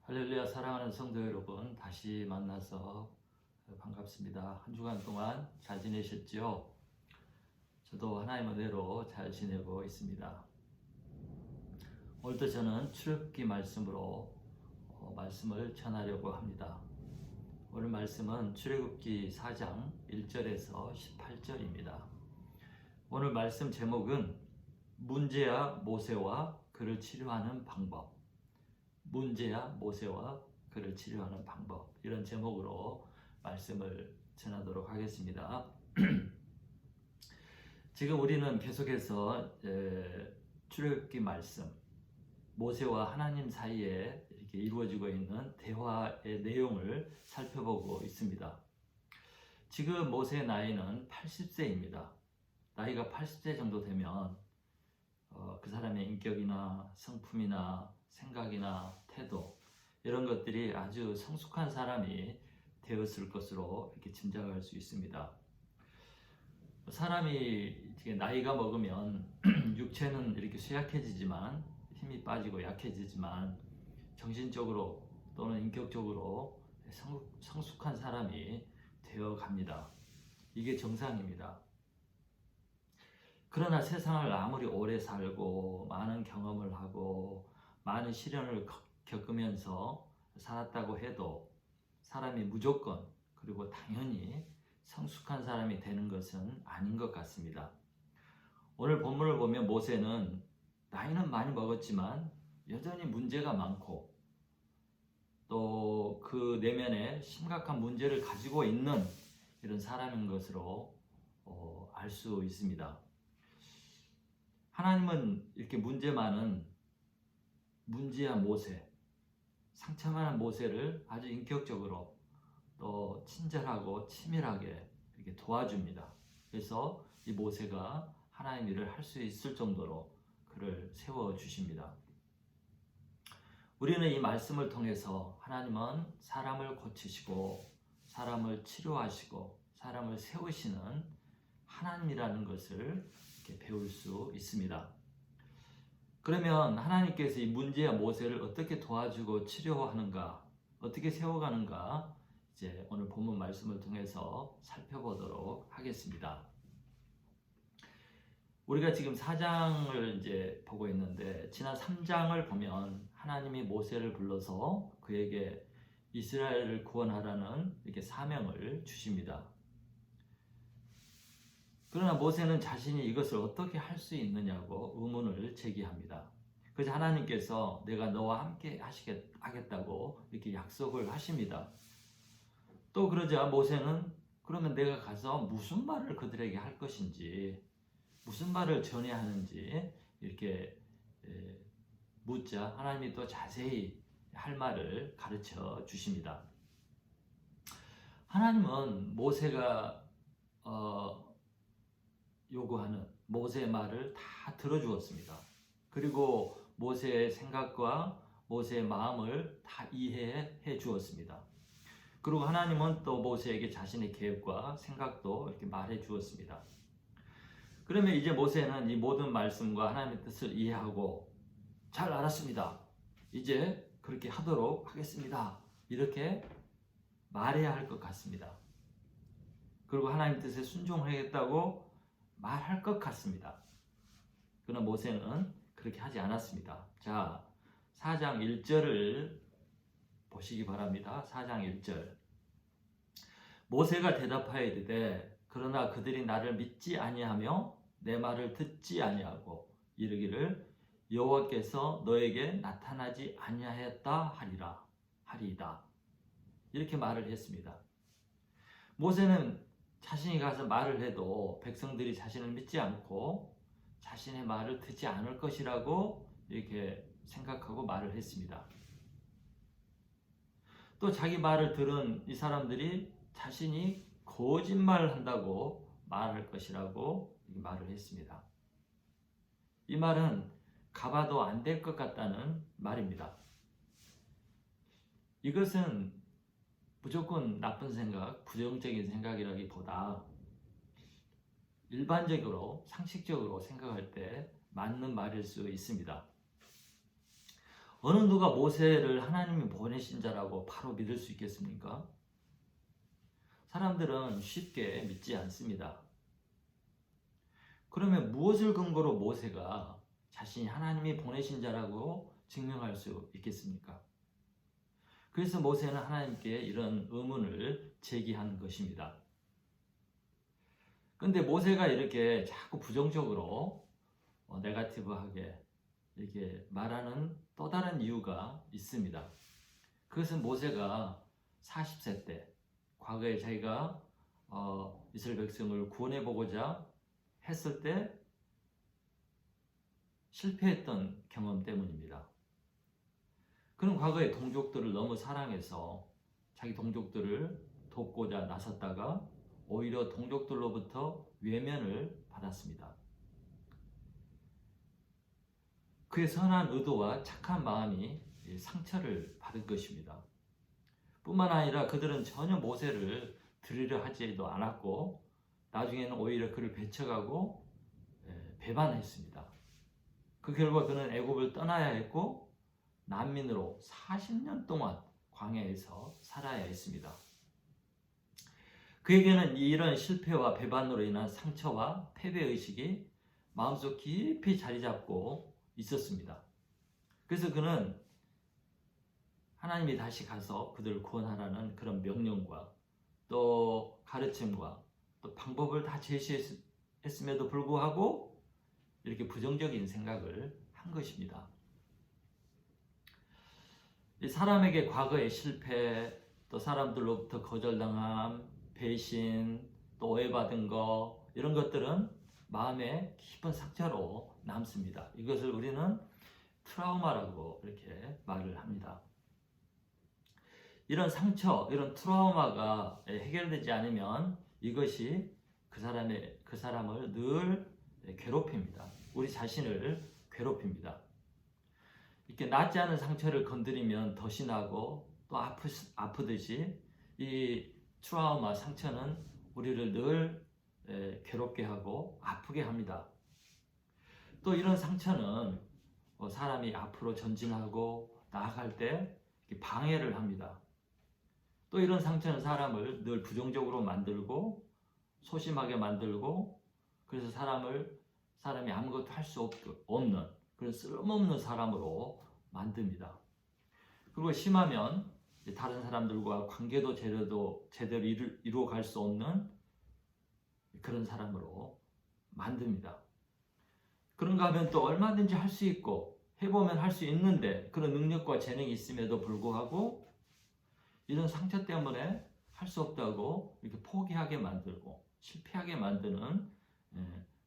할렐루야. 사랑하는 성도 여러분, 다시 만나서 반갑습니다. 한 주간 동안 잘 지내셨죠? 저도 하나님 은혜로 잘 지내고 있습니다. 오늘도 저는 출애굽기 말씀으로 말씀을 전하려고 합니다. 오늘 말씀은 출애굽기 4장 1절에서 18절입니다. 오늘 말씀 제목은 문제야 모세와 그를 치료하는 방법, 문제야 모세와 그를 치료하는 방법, 이런 제목으로 말씀을 전하도록 하겠습니다. 지금 우리는 계속해서 출애굽기 말씀, 모세와 하나님 사이에 이렇게 이루어지고 있는 대화의 내용을 살펴보고 있습니다. 지금 모세의 나이는 80세입니다. 나이가 80세 정도 되면 그 사람의 인격이나 성품이나 생각이나 태도, 이런 것들이 아주 성숙한 사람이 되었을 것으로 이렇게 짐작할 수 있습니다. 사람이 나이가 먹으면 육체는 이렇게 쇠약해지지만, 힘이 빠지고 약해지지만 정신적으로 또는 인격적으로 성숙한 사람이 되어 갑니다. 이게 정상입니다. 그러나 세상을 아무리 오래 살고 많은 경험을 하고 많은 시련을 겪으면서 살았다고 해도 사람이 무조건, 그리고 당연히 성숙한 사람이 되는 것은 아닌 것 같습니다. 오늘 본문을 보면 모세는 나이는 많이 먹었지만 여전히 문제가 많고 또 그 내면에 심각한 문제를 가지고 있는 이런 사람인 것으로 알 수 있습니다. 하나님은 이렇게 문제 많은 문제야 모세, 상처 많은 모세를 아주 인격적으로 또 친절하고 치밀하게 이렇게 도와줍니다. 그래서 이 모세가 하나님 일을 할 수 있을 정도로 그를 세워주십니다. 우리는 이 말씀을 통해서 하나님은 사람을 고치시고 사람을 치료하시고 사람을 세우시는 하나님이라는 것을 이렇게 배울 수 있습니다. 그러면 하나님께서 이 문제야 모세를 어떻게 도와주고 치료하는가, 어떻게 세워가는가, 이제 오늘 본문 말씀을 통해서 살펴보도록 하겠습니다. 우리가 지금 4장을 이제 보고 있는데, 지난 3장을 보면 하나님이 모세를 불러서 그에게 이스라엘을 구원하라는 이렇게 사명을 주십니다. 그러나 모세는 자신이 이것을 어떻게 할 수 있느냐고 의문을 제기합니다. 그래서 하나님께서 내가 너와 함께 하겠다고 이렇게 약속을 하십니다. 또 그러자 모세는 그러면 내가 가서 무슨 말을 그들에게 할 것인지, 무슨 말을 전해야 하는지 이렇게 묻자 하나님이 또 자세히 할 말을 가르쳐 주십니다. 하나님은 모세가 요구하는 모세의 말을 다 들어주었습니다. 그리고 모세의 생각과 모세의 마음을 다 이해해 주었습니다. 그리고 하나님은 또 모세에게 자신의 계획과 생각도 이렇게 말해 주었습니다. 그러면 이제 모세는 이 모든 말씀과 하나님의 뜻을 이해하고 잘 알았습니다, 이제 그렇게 하도록 하겠습니다, 이렇게 말해야 할 것 같습니다. 그리고 하나님 뜻에 순종하겠다고 말할 것 같습니다. 그러나 모세는 그렇게 하지 않았습니다. 자, 4장 1절을 보시기 바랍니다. 4장 1절. 모세가 대답하여 이르되 그러나 그들이 나를 믿지 아니하며 내 말을 듣지 아니하고 이르기를 여호와께서 너에게 나타나지 아니하였다 하리이다. 이렇게 말을 했습니다. 모세는 자신이 가서 말을 해도 백성들이 자신을 믿지 않고 자신의 말을 듣지 않을 것이라고 이렇게 생각하고 말을 했습니다. 또 자기 말을 들은 이 사람들이 자신이 거짓말을 한다고 말할 것이라고 말을 했습니다. 이 말은 가봐도 안 될 것 같다는 말입니다. 이것은 무조건 나쁜 생각, 부정적인 생각이라기보다 일반적으로, 상식적으로 생각할 때 맞는 말일 수 있습니다. 어느 누가 모세를 하나님이 보내신 자라고 바로 믿을 수 있겠습니까? 사람들은 쉽게 믿지 않습니다. 그러면 무엇을 근거로 모세가 자신이 하나님이 보내신 자라고 증명할 수 있겠습니까? 그래서 모세는 하나님께 이런 의문을 제기한 것입니다. 근데 모세가 이렇게 자꾸 부정적으로 네거티브하게 이렇게 말하는 또 다른 이유가 있습니다. 그것은 모세가 40세 때 과거에 자기가 이스라엘 백성을 구원해 보고자 했을 때 실패했던 경험 때문입니다. 그는 과거에 동족들을 너무 사랑해서 자기 동족들을 돕고자 나섰다가 오히려 동족들로부터 외면을 받았습니다. 그의 선한 의도와 착한 마음이 상처를 받은 것입니다. 뿐만 아니라 그들은 전혀 모세를 들으려 하지도 않았고 나중에는 오히려 그를 배척하고 배반했습니다. 그 결과 그는 애굽을 떠나야 했고 난민으로 40년 동안 광야에서 살아야 했습니다. 그에게는 이런 실패와 배반으로 인한 상처와 패배의식이 마음속 깊이 자리 잡고 있었습니다. 그래서 그는 하나님이 다시 가서 그들을 구원하라는 그런 명령과 또 가르침과 또 방법을 다 제시했음에도 불구하고 이렇게 부정적인 생각을 한 것입니다. 이 사람에게 과거의 실패, 또 사람들로부터 거절당함, 배신, 또 오해받은 거 이런 것들은 마음에 깊은 상처로 남습니다. 이것을 우리는 트라우마라고 이렇게 말을 합니다. 이런 상처, 이런 트라우마가 해결되지 않으면 이것이 그 사람을 늘 괴롭힙니다. 우리 자신을 괴롭힙니다. 이렇게 낫지 않은 상처를 건드리면 더 심하고 또 아프듯이 이 트라우마, 상처는 우리를 늘 괴롭게 하고 아프게 합니다. 또 이런 상처는 사람이 앞으로 전진하고 나아갈 때 방해를 합니다. 또 이런 상처는 사람을 늘 부정적으로 만들고 소심하게 만들고 그래서 사람이 아무것도 할 수 없는 그런 쓸모없는 사람으로 만듭니다. 그리고 심하면 다른 사람들과 관계도 제대로 이루어갈 수 없는 그런 사람으로 만듭니다. 그런가 하면 또 얼마든지 할 수 있고 해보면 할 수 있는데 그런 능력과 재능이 있음에도 불구하고 이런 상처 때문에 할 수 없다고 이렇게 포기하게 만들고 실패하게 만드는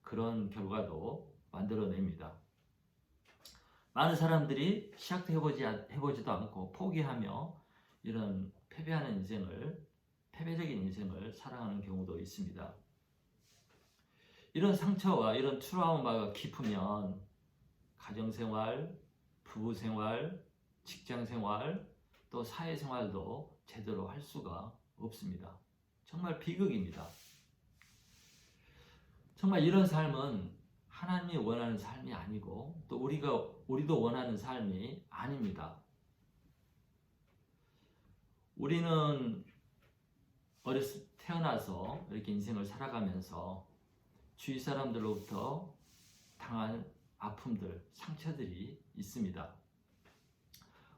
그런 결과도 만들어냅니다. 많은 사람들이 시작도 해보지도 않고 포기하며 이런 패배적인 인생을 살아가는 경우도 있습니다. 이런 상처와 이런 트라우마가 깊으면 가정생활, 부부생활, 직장생활, 또 사회생활도 제대로 할 수가 없습니다. 정말 비극입니다. 정말 이런 삶은 하나님이 원하는 삶이 아니고 또 우리도 원하는 삶이 아닙니다. 우리는 태어나서 이렇게 인생을 살아가면서 주위 사람들로부터 당한 아픔들, 상처들이 있습니다.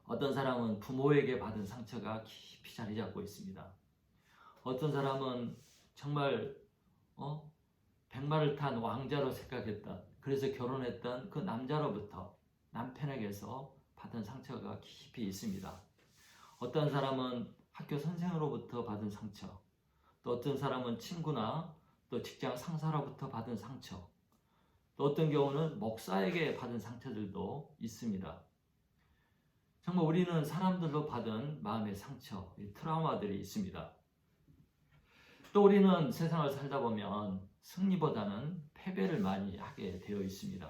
어떤 사람은 부모에게 받은 상처가 깊이 자리 잡고 있습니다. 어떤 사람은 정말 백마를 탄 왕자로 생각했던, 그래서 결혼했던 그 남편에게서 받은 상처가 깊이 있습니다. 어떤 사람은 학교 선생으로부터 받은 상처, 또 어떤 사람은 친구나 또 직장 상사로부터 받은 상처, 또 어떤 경우는 목사에게 받은 상처들도 있습니다. 정말 우리는 사람들로 받은 마음의 상처, 트라우마들이 있습니다. 또 우리는 세상을 살다 보면 승리보다는 패배를 많이 하게 되어 있습니다.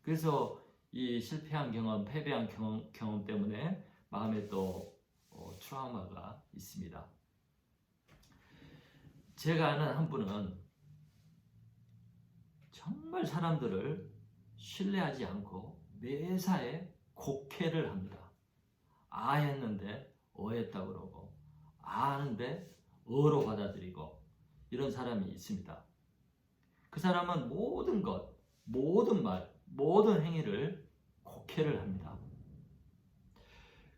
그래서 이 실패한 경험, 패배한 경험 때문에 마음에 또 트라우마가 있습니다. 제가 아는 한 분은 정말 사람들을 신뢰하지 않고 매사에 곡해를 합니다. 아 했는데 어 했다고 그러고, 아 하는데 어로 받아들이고, 이런 사람이 있습니다. 그 사람은 모든 것, 모든 말, 모든 행위를 곡해를 합니다.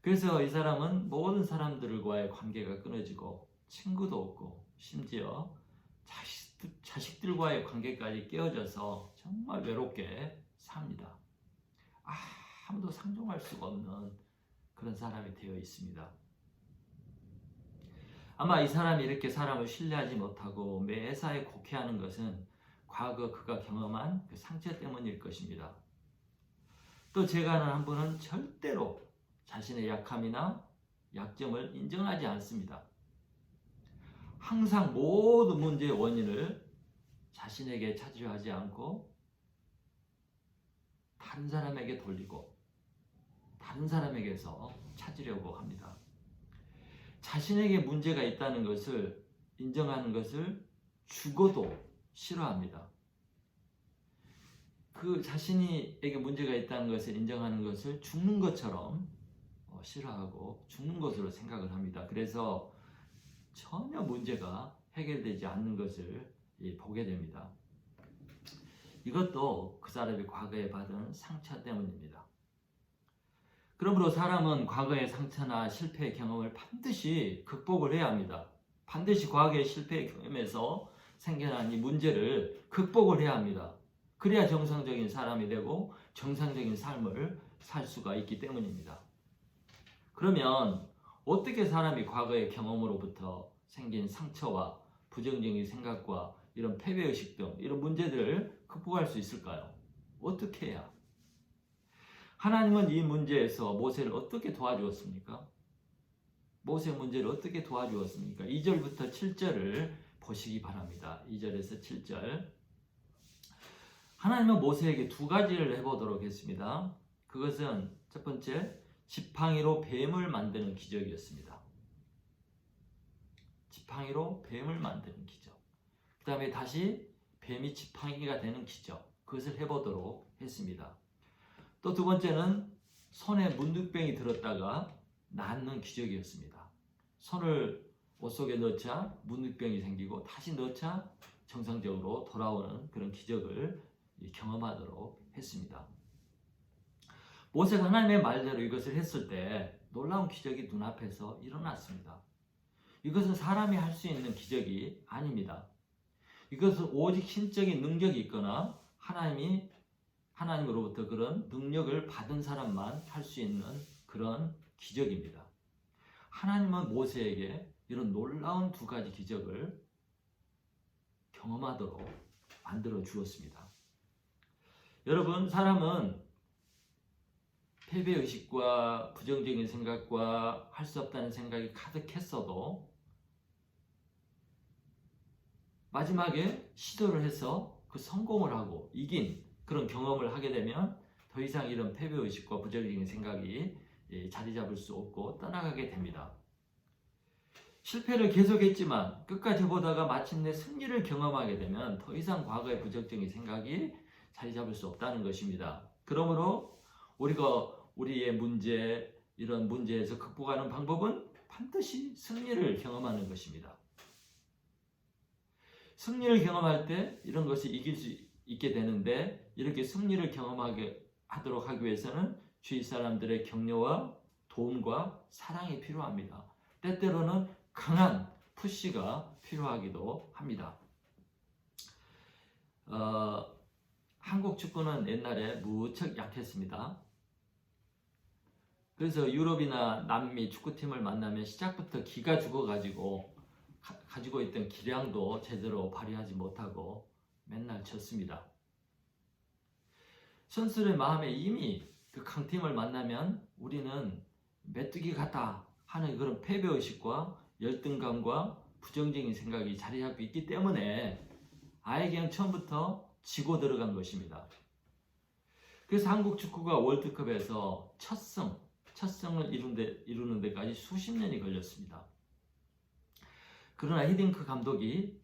그래서 이 사람은 모든 사람들과의 관계가 끊어지고 친구도 없고 심지어 자식들과의 관계까지 깨어져서 정말 외롭게 삽니다. 아무도 상종할 수가 없는 그런 사람이 되어 있습니다. 아마 이 사람이 이렇게 사람을 신뢰하지 못하고 매사에 곡해하는 것은 과거 그가 경험한 그 상처 때문일 것입니다. 또 제가 아는 한 분은 절대로 자신의 약함이나 약점을 인정하지 않습니다. 항상 모든 문제의 원인을 자신에게 찾으려 하지 않고 다른 사람에게 돌리고 다른 사람에게서 찾으려고 합니다. 자신에게 문제가 있다는 것을 인정하는 것을 죽어도 싫어합니다. 그 자신에게 문제가 있다는 것을 인정하는 것을 죽는 것처럼 싫어하고 죽는 것으로 생각을 합니다. 그래서 전혀 문제가 해결되지 않는 것을 보게 됩니다. 이것도 그 사람이 과거에 받은 상처 때문입니다. 그러므로 사람은 과거의 상처나 실패의 경험을 반드시 극복을 해야 합니다. 반드시 과거의 실패의 경험에서 생겨난 이 문제를 극복을 해야 합니다. 그래야 정상적인 사람이 되고 정상적인 삶을 살 수가 있기 때문입니다. 그러면 어떻게 사람이 과거의 경험으로부터 생긴 상처와 부정적인 생각과 이런 패배의식 등 이런 문제들을 극복할 수 있을까요? 어떻게 해야? 하나님은 이 문제에서 모세를 어떻게 도와주었습니까? 모세 문제를 어떻게 도와주었습니까? 2절부터 7절을 보시기 바랍니다. 2절에서 7절. 하나님은 모세에게 두 가지를 해보도록 했습니다. 그것은 첫 번째, 지팡이로 뱀을 만드는 기적이었습니다. 지팡이로 뱀을 만드는 기적. 그 다음에 다시 뱀이 지팡이가 되는 기적. 그것을 해보도록 했습니다. 또 두 번째는 손에 문둥병이 들었다가 낫는 기적이었습니다. 손을 옷 속에 넣자 문둥병이 생기고 다시 넣자 정상적으로 돌아오는 그런 기적을 경험하도록 했습니다. 모세가 하나님의 말대로 이것을 했을 때 놀라운 기적이 눈앞에서 일어났습니다. 이것은 사람이 할 수 있는 기적이 아닙니다. 이것은 오직 신적인 능력이 있거나 하나님으로부터 그런 능력을 받은 사람만 할 수 있는 그런 기적입니다. 하나님은 모세에게 이런 놀라운 두 가지 기적을 경험하도록 만들어 주었습니다. 여러분, 사람은 패배의식과 부정적인 생각과 할 수 없다는 생각이 가득했어도 마지막에 시도를 해서 그 성공을 하고 이긴 그런 경험을 하게 되면 더 이상 이런 패배의식과 부정적인 생각이 자리 잡을 수 없고 떠나가게 됩니다. 실패를 계속했지만 끝까지 보다가 마침내 승리를 경험하게 되면 더 이상 과거의 부정적인 생각이 자리 잡을 수 없다는 것입니다. 그러므로 우리가 우리의 문제, 이런 문제에서 극복하는 방법은 반드시 승리를 경험하는 것입니다. 승리를 경험할 때 이런 것을 이길 수 있게 되는데, 이렇게 승리를 경험하게 하도록 하기 위해서는 주위 사람들의 격려와 도움과 사랑이 필요합니다. 때때로는 강한 푸시가 필요하기도 합니다. 한국 축구는 옛날에 무척 약했습니다. 그래서 유럽이나 남미 축구팀을 만나면 시작부터 기가 죽어가지고 가지고 있던 기량도 제대로 발휘하지 못하고 맨날 졌습니다. 선수의 마음에 이미 그 강팀을 만나면 우리는 메뚜기 같다 하는 그런 패배의식과 열등감과 부정적인 생각이 자리 잡고 있기 때문에 아예 그냥 처음부터 지고 들어간 것입니다. 그래서 한국 축구가 월드컵에서 첫 승을 이루는 데까지 수십 년이 걸렸습니다. 그러나 히딩크 감독이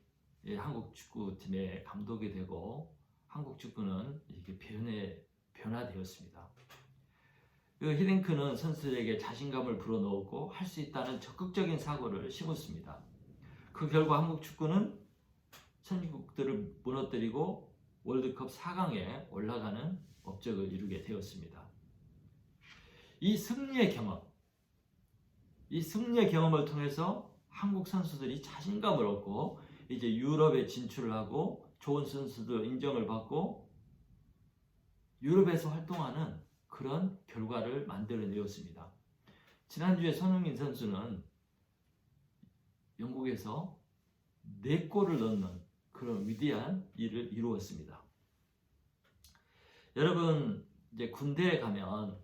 한국 축구팀의 감독이 되고 한국 축구는 이렇게 변화되었습니다. 히딩크는 선수들에게 자신감을 불어넣었고 할 수 있다는 적극적인 사고를 심었습니다. 그 결과 한국 축구는 선진국들을 무너뜨리고 월드컵 4강에 올라가는 업적을 이루게 되었습니다. 이 승리의 경험을 통해서 한국 선수들이 자신감을 얻고 이제 유럽에 진출을 하고 좋은 선수들 인정을 받고 유럽에서 활동하는 그런 결과를 만들어내었습니다. 지난주에 손흥민 선수는 영국에서 4골을 넣는 그런 위대한 일을 이루었습니다. 여러분, 이제 군대에 가면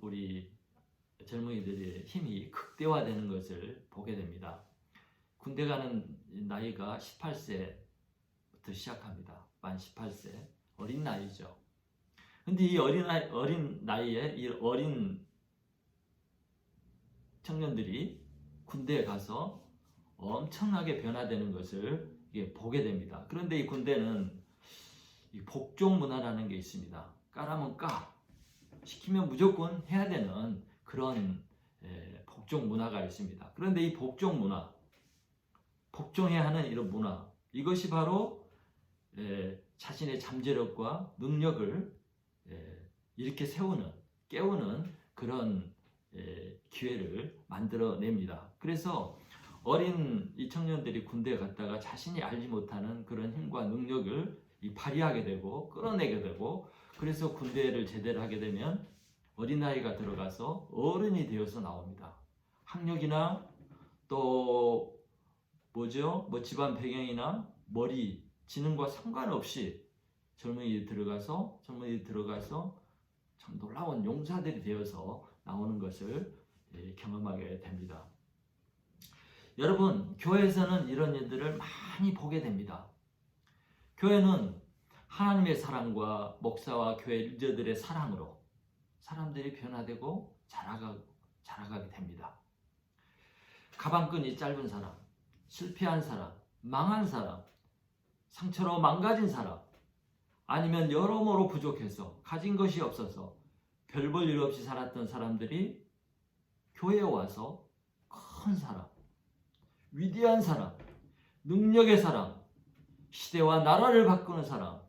우리 젊은이들의 힘이 극대화되는 것을 보게 됩니다. 군대 가는 나이가 18세부터 시작합니다. 만 18세, 어린 나이죠. 근데 이 어린 나이에 이 어린 청년들이 군대에 가서 엄청나게 변화되는 것을 보게 됩니다. 그런데 이 군대는 이 복종 문화라는 게 있습니다. 까라면 까, 시키면 무조건 해야 되는 그런 복종 문화가 있습니다. 그런데 이 복종 문화, 복종해야 하는 이런 문화, 이것이 바로 자신의 잠재력과 능력을 이렇게 깨우는 그런 기회를 만들어냅니다. 그래서 어린 이 청년들이 군대에 갔다가 자신이 알지 못하는 그런 힘과 능력을 발휘하게 되고 끌어내게 되고, 그래서 군대를 제대를 하게 되면 어린아이가 들어가서 어른이 되어서 나옵니다. 학력이나 또 집안 배경이나 머리, 지능과 상관없이 젊은이들이 들어가서 참 놀라운 용사들이 되어서 나오는 것을 경험하게 됩니다. 여러분, 교회에서는 이런 일들을 많이 보게 됩니다. 교회는 하나님의 사랑과 목사와 교회 리더들의 사랑으로 사람들이 변화되고 자라가게 됩니다. 가방끈이 짧은 사람, 실패한 사람, 망한 사람, 상처로 망가진 사람, 아니면 여러모로 부족해서 가진 것이 없어서 별 볼 일 없이 살았던 사람들이 교회에 와서 큰 사람, 위대한 사람, 능력의 사람, 시대와 나라를 바꾸는 사람,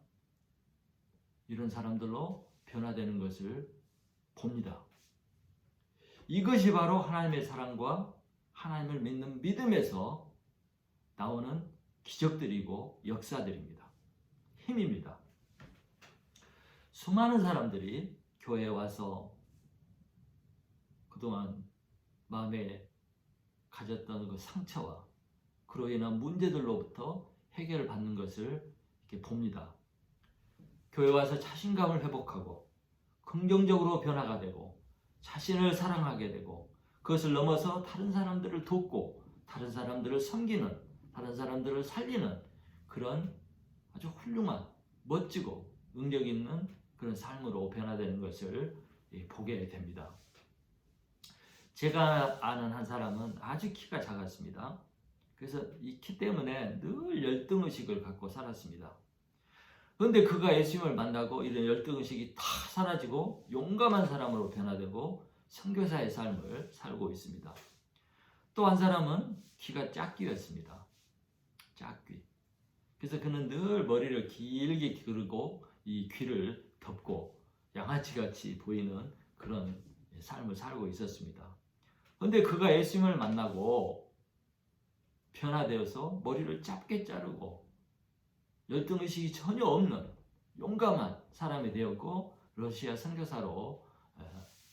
이런 사람들로 변화되는 것을 봅니다. 이것이 바로 하나님의 사랑과 하나님을 믿는 믿음에서 나오는 기적들이고 역사들입니다. 힘입니다. 수많은 사람들이 교회에 와서 그동안 마음에 가졌던 그 상처와 그로 인한 문제들로부터 해결을 받는 것을 이렇게 봅니다. 교회 와서 자신감을 회복하고 긍정적으로 변화가 되고 자신을 사랑하게 되고 그것을 넘어서 다른 사람들을 돕고 다른 사람들을 섬기는, 다른 사람들을 살리는 그런 아주 훌륭한, 멋지고 능력 있는 그런 삶으로 변화되는 것을 보게 됩니다. 제가 아는 한 사람은 아주 키가 작았습니다. 그래서 이 키 때문에 늘 열등의식을 갖고 살았습니다. 그런데 그가 예수님을 만나고 이런 열등의식이 다 사라지고 용감한 사람으로 변화되고 선교사의 삶을 살고 있습니다. 또 한 사람은 키가 작기였습니다. 작기. 그래서 그는 늘 머리를 길게 기르고 이 귀를 덮고 양아치같이 보이는 그런 삶을 살고 있었습니다. 그런데 그가 예수님을 만나고 변화되어서 머리를 짧게 자르고 열등의식이 전혀 없는 용감한 사람이 되었고 러시아 선교사로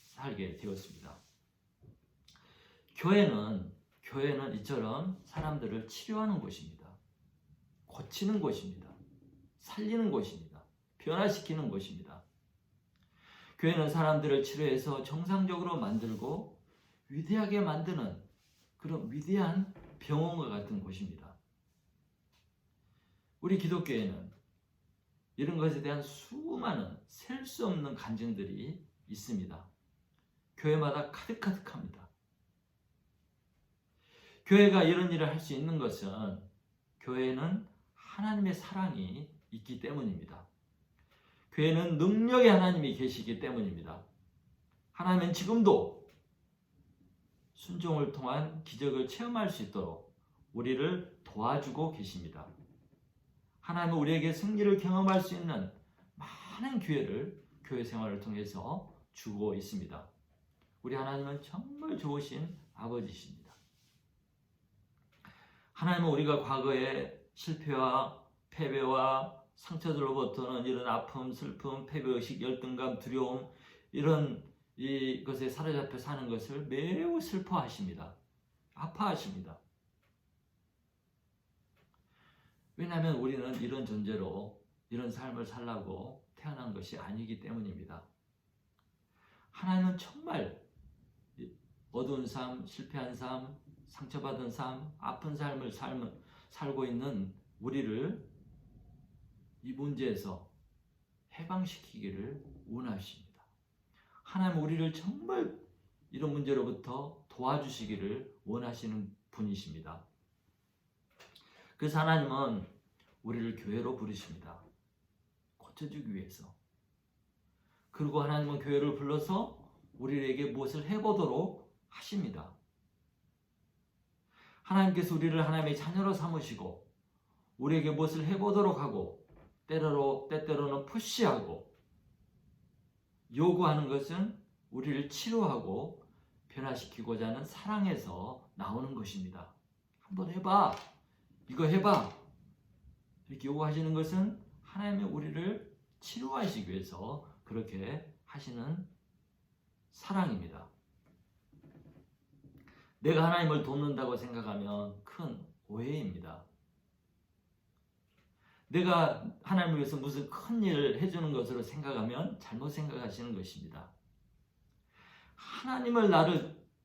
살게 되었습니다. 교회는 이처럼 사람들을 치료하는 곳입니다. 고치는 곳입니다. 살리는 곳입니다. 변화시키는 곳입니다. 교회는 사람들을 치료해서 정상적으로 만들고 위대하게 만드는 그런 위대한 병원과 같은 곳입니다. 우리 기독교회는 이런 것에 대한 수많은 셀 수 없는 간증들이 있습니다. 교회마다 가득합니다. 교회가 이런 일을 할 수 있는 것은 교회에는 하나님의 사랑이 있기 때문입니다. 교회는 능력의 하나님이 계시기 때문입니다. 하나님은 지금도 순종을 통한 기적을 체험할 수 있도록 우리를 도와주고 계십니다. 하나님은 우리에게 승리를 경험할 수 있는 많은 기회를 교회 생활을 통해서 주고 있습니다. 우리 하나님은 정말 좋으신 아버지십니다. 하나님은 우리가 과거에 실패와 패배와 상처들로부터는 이런 아픔, 슬픔, 패배의식, 열등감, 두려움 이런 이것에 사로잡혀 사는 것을 매우 슬퍼하십니다. 아파하십니다. 왜냐하면 우리는 이런 존재로 이런 삶을 살라고 태어난 것이 아니기 때문입니다. 하나님은 정말 어두운 삶, 실패한 삶, 상처받은 삶, 아픈 삶을 살고 있는 우리를 이 문제에서 해방시키기를 원하십니다. 하나님 우리를 정말 이런 문제로부터 도와주시기를 원하시는 분이십니다. 그래서 하나님은 우리를 교회로 부르십니다. 고쳐주기 위해서. 그리고 하나님은 교회를 불러서 우리에게 무엇을 해보도록 하십니다. 하나님께서 우리를 하나님의 자녀로 삼으시고 우리에게 무엇을 해보도록 하고 때때로는 푸시하고 요구하는 것은 우리를 치료하고 변화시키고자 하는 사랑에서 나오는 것입니다. 한번 해봐. 이거 해봐. 이렇게 요구하시는 것은 하나님의 우리를 치료하시기 위해서 그렇게 하시는 사랑입니다. 내가 하나님을 돕는다고 생각하면 큰 오해입니다. 내가 하나님을 위해서 무슨 큰 일을 해주는 것으로 생각하면 잘못 생각하시는 것입니다.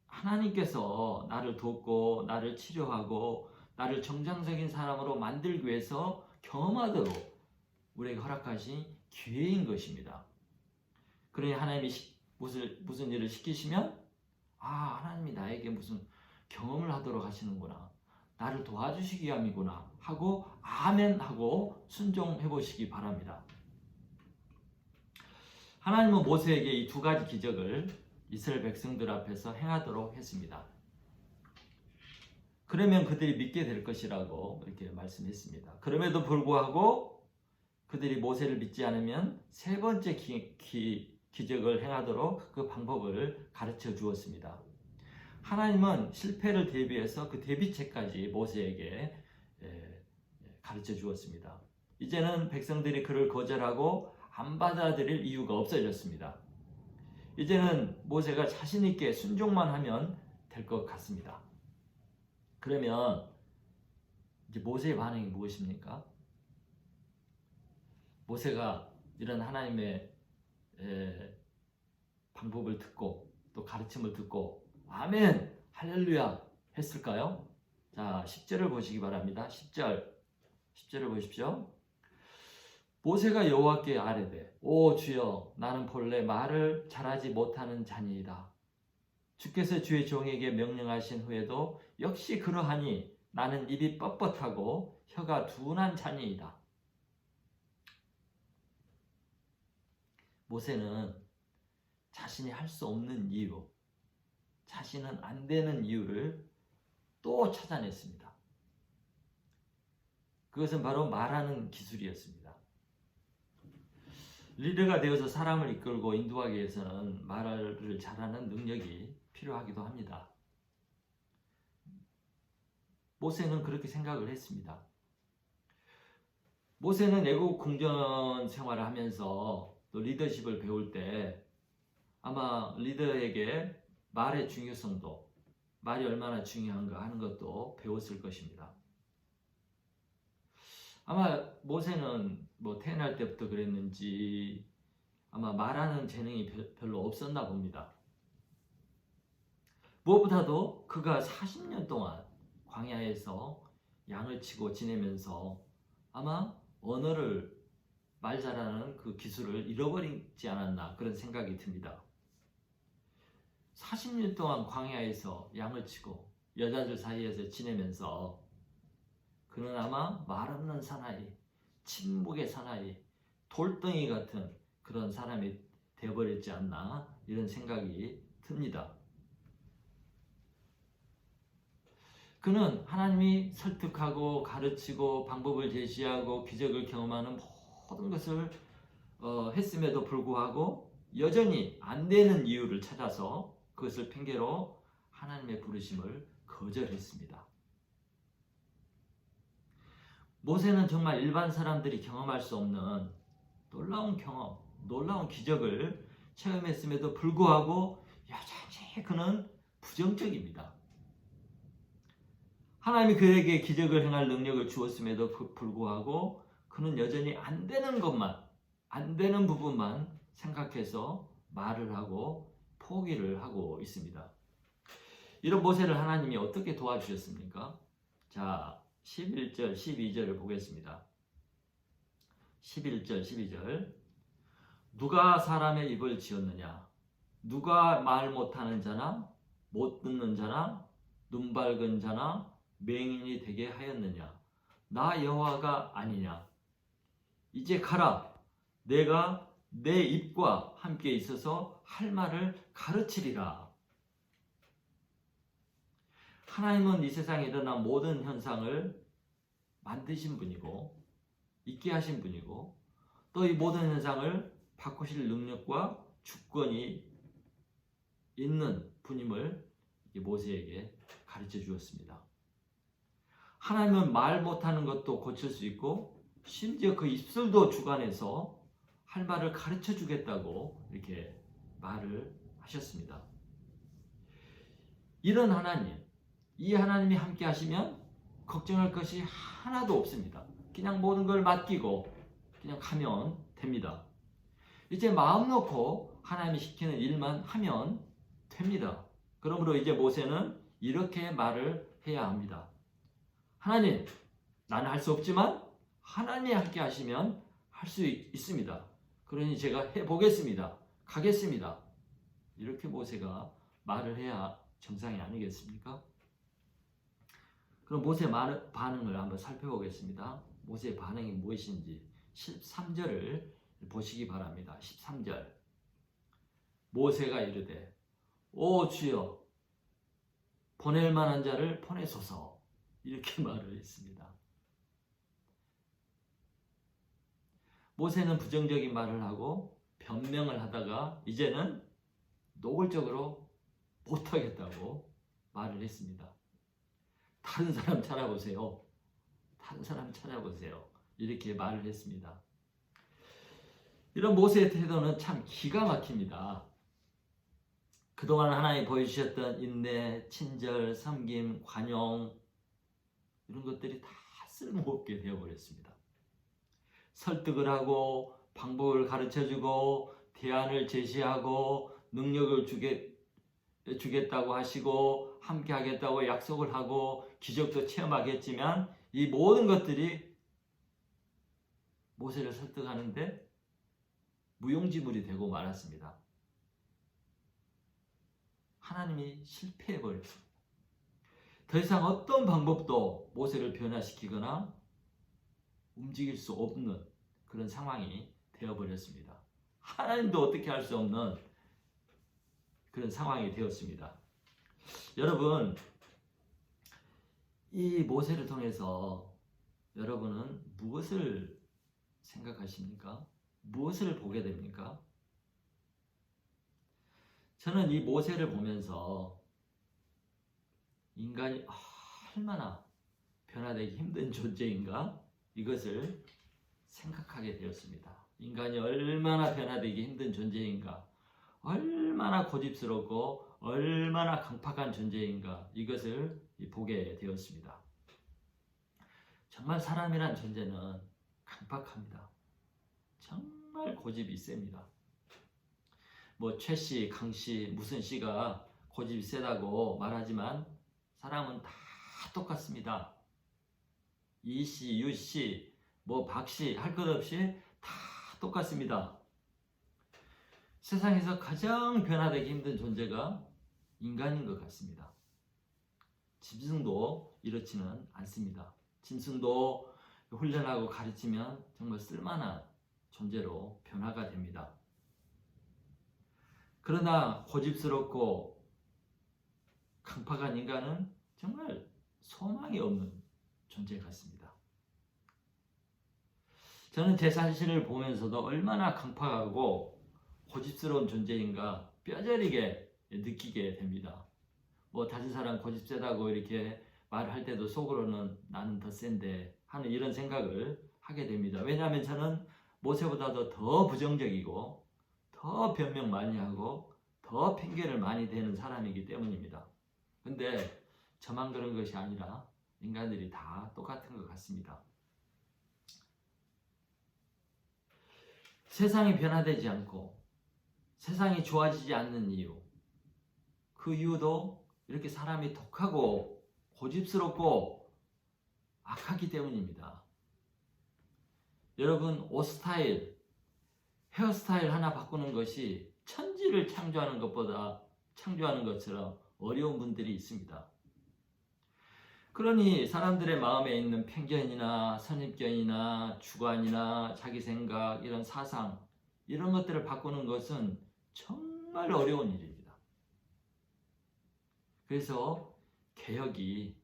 하나님께서 나를 돕고 나를 치료하고 나를 정상적인 사람으로 만들기 위해서 경험하도록 우리에게 허락하신 기회인 것입니다. 그러니 하나님이 무슨 일을 시키시면 하나님이 나에게 무슨 경험을 하도록 하시는구나. 나를 도와주시기 위함이구나 하고 아멘 하고 순종해 보시기 바랍니다. 하나님은 모세에게 이 두 가지 기적을 이스라엘 백성들 앞에서 행하도록 했습니다. 그러면 그들이 믿게 될 것이라고 이렇게 말씀했습니다. 그럼에도 불구하고 그들이 모세를 믿지 않으면 세 번째 기적을 행하도록 그 방법을 가르쳐 주었습니다. 하나님은 실패를 대비해서 그 대비책까지 모세에게 가르쳐 주었습니다. 이제는 백성들이 그를 거절하고 안 받아들일 이유가 없어졌습니다. 이제는 모세가 자신 있게 순종만 하면 될 것 같습니다. 그러면 이제 모세의 반응이 무엇입니까? 모세가 이런 하나님의 방법을 듣고 또 가르침을 듣고 아멘 할렐루야 했을까요? 자 10절을 보시기 바랍니다. 10절을 보십시오. 모세가 여호와께 아뢰되 오 주여 나는 본래 말을 잘하지 못하는 자니이다. 주께서 주의 종에게 명령하신 후에도 역시 그러하니 나는 입이 뻣뻣하고 혀가 둔한 자니이다. 모세는 자신이 할 수 없는 이유, 자신은 안 되는 이유를 또 찾아냈습니다. 그것은 바로 말하는 기술이었습니다. 리더가 되어서 사람을 이끌고 인도하기 위해서는 말을 잘하는 능력이 필요하기도 합니다. 모세는 그렇게 생각을 했습니다. 모세는 애국 궁전 생활을 하면서 또 리더십을 배울 때 아마 리더에게 말의 중요성도 말이 얼마나 중요한가 하는 것도 배웠을 것입니다. 아마 모세는 태어날 때부터 그랬는지 아마 말하는 재능이 별로 없었나 봅니다. 무엇보다도 그가 40년 동안 광야에서 양을 치고 지내면서 아마 언어를 말 잘하는 그 기술을 잃어버리지 않았나 그런 생각이 듭니다. 40년 동안 광야에서 양을 치고 여자들 사이에서 지내면서 그는 아마 말 없는 사나이, 침묵의 사나이, 돌덩이 같은 그런 사람이 되어버렸지 않나 이런 생각이 듭니다. 그는 하나님이 설득하고 가르치고 방법을 제시하고 기적을 경험하는 모든 것을 했음에도 불구하고 여전히 안 되는 이유를 찾아서 그것을 핑계로 하나님의 부르심을 거절했습니다. 모세는 정말 일반 사람들이 경험할 수 없는 놀라운 경험, 놀라운 기적을 체험했음에도 불구하고 여전히 그는 부정적입니다. 하나님이 그에게 기적을 행할 능력을 주었음에도 불구하고 그는 여전히 안 되는 것만, 안 되는 부분만 생각해서 말을 하고 포기를 하고 있습니다. 이런 모세를 하나님이 어떻게 도와주셨습니까? 자, 11절, 12절을 보겠습니다. 11절, 12절. 누가 사람의 입을 지었느냐? 누가 말 못하는 자나 못 듣는 자나 눈 밝은 자나 맹인이 되게 하였느냐? 나 여호와가 아니냐? 이제 가라. 내가 내 입과 함께 있어서 할 말을 가르치리라. 하나님은 이 세상에 일어난 모든 현상을 만드신 분이고 있게 하신 분이고 또 이 모든 현상을 바꾸실 능력과 주권이 있는 분임을 모세에게 가르쳐 주었습니다. 하나님은 말 못하는 것도 고칠 수 있고 심지어 그 입술도 주관해서 할 말을 가르쳐 주겠다고 이렇게 말을 하셨습니다. 이런 하나님, 이 하나님이 함께 하시면 걱정할 것이 하나도 없습니다. 그냥 모든 걸 맡기고 그냥 하면 됩니다. 이제 마음 놓고 하나님이 시키는 일만 하면 됩니다. 그러므로 이제 모세는 이렇게 말을 해야 합니다. 하나님, 나는 할 수 없지만 하나님이 함께 하시면 할 수 있습니다. 그러니 제가 해보겠습니다. 가겠습니다. 이렇게 모세가 말을 해야 정상이 아니겠습니까? 그럼 모세의 반응을 한번 살펴보겠습니다. 모세의 반응이 무엇인지 13절을 보시기 바랍니다. 13절. 모세가 이르되 오 주여 보낼 만한 자를 보내소서 이렇게 말을 했습니다. 모세는 부정적인 말을 하고 변명을 하다가 이제는 노골적으로 못하겠다고 말을 했습니다. 다른 사람 찾아보세요. 다른 사람 찾아보세요. 이렇게 말을 했습니다. 이런 모세의 태도는 참 기가 막힙니다. 그동안 하나님이 보여주셨던 인내, 친절, 섬김, 관용 이런 것들이 다 쓸모없게 되어버렸습니다. 설득을 하고 방법을 가르쳐주고 대안을 제시하고 능력을 주겠다고 하시고 함께 하겠다고 약속을 하고 기적도 체험하겠지만 이 모든 것들이 모세를 설득하는데 무용지물이 되고 말았습니다. 하나님이 실패해버렸습니다. 더 이상 어떤 방법도 모세를 변화시키거나 움직일 수 없는 그런 상황이 되어버렸습니다. 하나님도 어떻게 할 수 없는 그런 상황이 되었습니다. 여러분, 이 모세를 통해서 여러분은 무엇을 생각하십니까? 무엇을 보게 됩니까? 저는 이 모세를 보면서 인간이 얼마나 변화되기 힘든 존재인가? 이것을 생각하게 되었습니다. 인간이 얼마나 변화되기 힘든 존재인가? 얼마나 고집스럽고 얼마나 강팍한 존재인가? 이것을 보게 되었습니다. 정말 사람이란 존재는 강팍합니다. 정말 고집이 셉니다. 뭐 최씨, 강씨, 무슨 씨가 고집이 세다고 말하지만 사람은 다 똑같습니다. 이씨, 유씨, 뭐 박씨 할 것 없이 다 똑같습니다. 세상에서 가장 변화되기 힘든 존재가 인간인 것 같습니다. 짐승도 이렇지는 않습니다. 짐승도 훈련하고 가르치면 정말 쓸만한 존재로 변화가 됩니다. 그러나 고집스럽고 강팍한 인간은 정말 소망이 없는 존재 같습니다. 저는 제 자신을 보면서도 얼마나 강팍하고 고집스러운 존재인가 뼈저리게 느끼게 됩니다. 뭐 다른 사람 고집 세다고 이렇게 말할 때도 속으로는 나는 더 센데 하는 이런 생각을 하게 됩니다. 왜냐하면 저는 모세보다도 더 부정적이고 더 변명 많이 하고 더 핑계를 많이 대는 사람이기 때문입니다. 근데 저만 그런 것이 아니라 인간들이 다 똑같은 것 같습니다. 세상이 변화되지 않고 세상이 좋아지지 않는 이유, 그 이유도 이렇게 사람이 독하고 고집스럽고 악하기 때문입니다. 여러분, 옷 스타일, 헤어스타일 하나 바꾸는 것이 천지를 창조하는 것처럼 어려운 분들이 있습니다. 그러니 사람들의 마음에 있는 편견이나 선입견이나 주관이나 자기 생각, 이런 사상, 이런 것들을 바꾸는 것은 정말 어려운 일입니다. 그래서 개혁이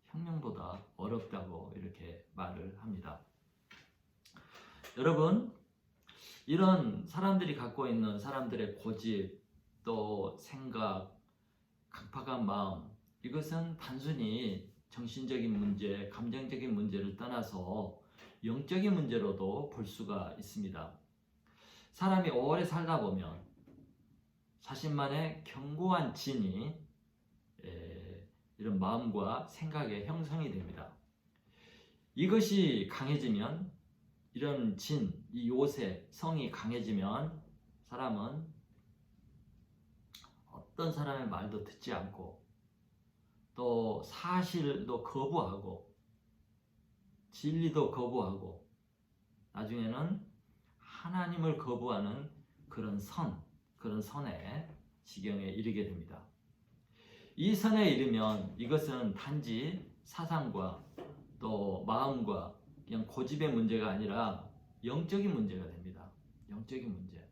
혁명보다 어렵다고 이렇게 말을 합니다. 여러분, 이런 사람들이 갖고 있는 사람들의 고집, 또 생각, 강팍한 마음, 이것은 단순히 정신적인 문제, 감정적인 문제를 떠나서 영적인 문제로도 볼 수가 있습니다. 사람이 오래 살다 보면 자신만의 견고한 진이 이런 마음과 생각에 형성이 됩니다. 이것이 강해지면, 이런 진, 이 요새, 성이 강해지면 사람은 어떤 사람의 말도 듣지 않고 또 사실도 거부하고 진리도 거부하고 나중에는 하나님을 거부하는 그런 선의 지경에 이르게 됩니다. 이 선에 이르면 이것은 단지 사상과 또 마음과 그냥 고집의 문제가 아니라 영적인 문제가 됩니다. 영적인 문제.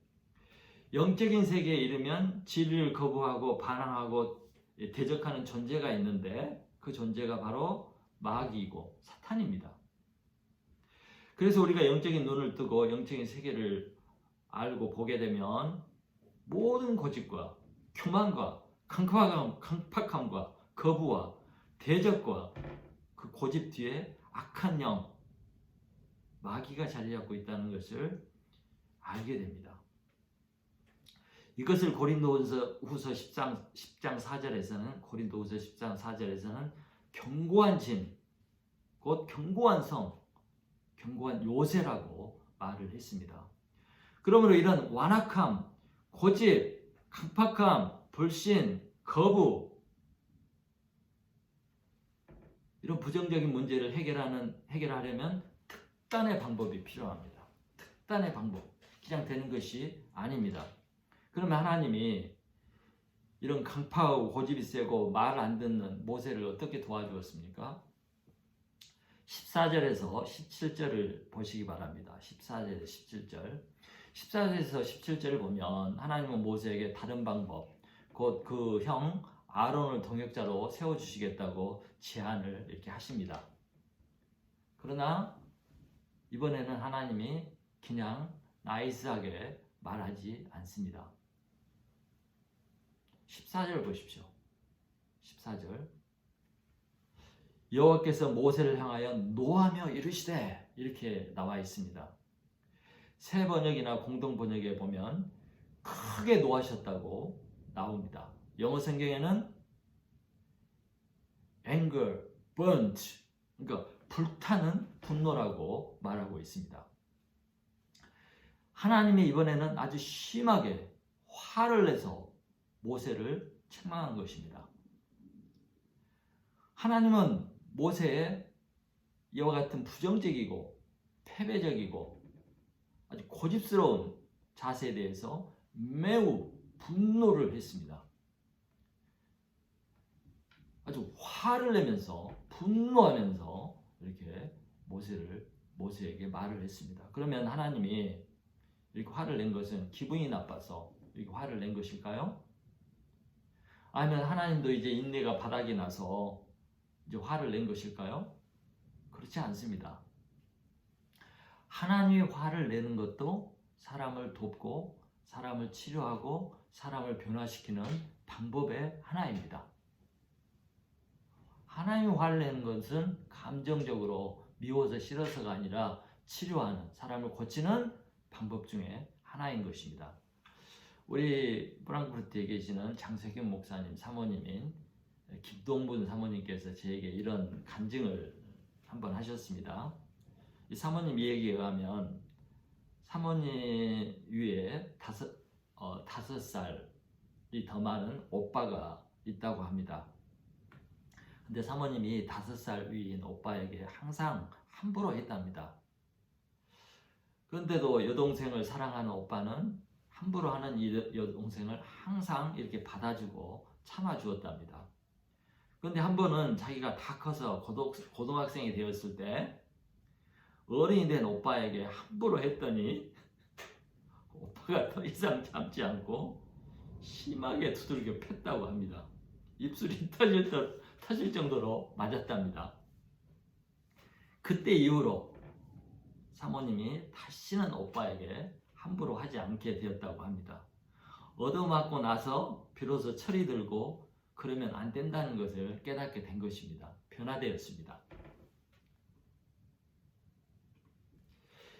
영적인 세계에 이르면 진리를 거부하고 반항하고 대적하는 존재가 있는데 그 존재가 바로 마귀이고 사탄입니다. 그래서 우리가 영적인 눈을 뜨고 영적인 세계를 알고 보게 되면 모든 고집과 교만과 강팍함과 거부와 대적과 그 고집 뒤에 악한 영, 마귀가 자리 잡고 있다는 것을 알게 됩니다. 이것을 고린도후서 10장 4절에서는 견고한 진, 곧 견고한 성, 견고한 요새라고 말을 했습니다. 그러므로 이런 완악함, 고집, 강팍함, 불신, 거부, 이런 부정적인 문제를 해결하려면 특단의 방법이 필요합니다. 특단의 방법, 그냥 되는 것이 아닙니다. 그러면 하나님이 이런 강팍하고 고집이 세고 말 안 듣는 모세를 어떻게 도와주었습니까? 14절에서 17절을 보시기 바랍니다. 14절에서 17절. 14절에서 17절을 보면 하나님은 모세에게 다른 방법, 곧 그 형 아론을 동역자로 세워주시겠다고 제안을 이렇게 하십니다. 그러나 이번에는 하나님이 그냥 나이스하게 말하지 않습니다. 14절 보십시오. 14절. 여호와께서 모세를 향하여 노하며 이르시되, 이렇게 나와 있습니다. 새 번역이나 공동 번역에 보면 크게 노하셨다고 나옵니다. 영어 성경에는 anger, burnt, 그러니까 불타는 분노라고 말하고 있습니다. 하나님이 이번에는 아주 심하게 화를 내서 모세를 책망한 것입니다. 하나님은 모세의 이와 같은 부정적이고 패배적이고 아주 고집스러운 자세에 대해서 매우 분노를 했습니다. 아주 화를 내면서 분노하면서 이렇게 모세를 모세에게 말을 했습니다. 그러면 하나님이 이렇게 화를 낸 것은 기분이 나빠서 이렇게 화를 낸 것일까요? 아니면 하나님도 이제 인내가 바닥이 나서 이제 화를 낸 것일까요? 그렇지 않습니다. 하나님이 화를 내는 것도 사람을 돕고 사람을 치료하고 사람을 변화시키는 방법의 하나입니다. 하나님이 화를 내는 것은 감정적으로 미워서 싫어서가 아니라 치료하는, 사람을 고치는 방법 중에 하나인 것입니다. 우리 프랑크푸르트에 계시는 장석영 목사님 사모님인 김동분 사모님께서 저에게 이런 간증을 한번 하셨습니다. 이 사모님 이야기에 의하면 사모님 위에 5살이 더 많은 오빠가 있다고 합니다. 근데 사모님이 5살 위인 오빠에게 항상 함부로 했답니다. 그런데도 여동생을 사랑하는 오빠는 함부로 하는 이 여동생을 항상 이렇게 받아주고 참아주었답니다. 그런데 한 번은 자기가 다 커서 고등학생이 되었을 때 어른이 된 오빠에게 함부로 했더니 오빠가 더 이상 참지 않고 심하게 두들겨 팼다고 합니다. 입술이 터질 정도로 맞았답니다. 그때 이후로 사모님이 다시는 오빠에게 함부로 하지 않게 되었다고 합니다. 얻어맞고 나서 비로소 철이 들고 그러면 안 된다는 것을 깨닫게 된 것입니다. 변화되었습니다.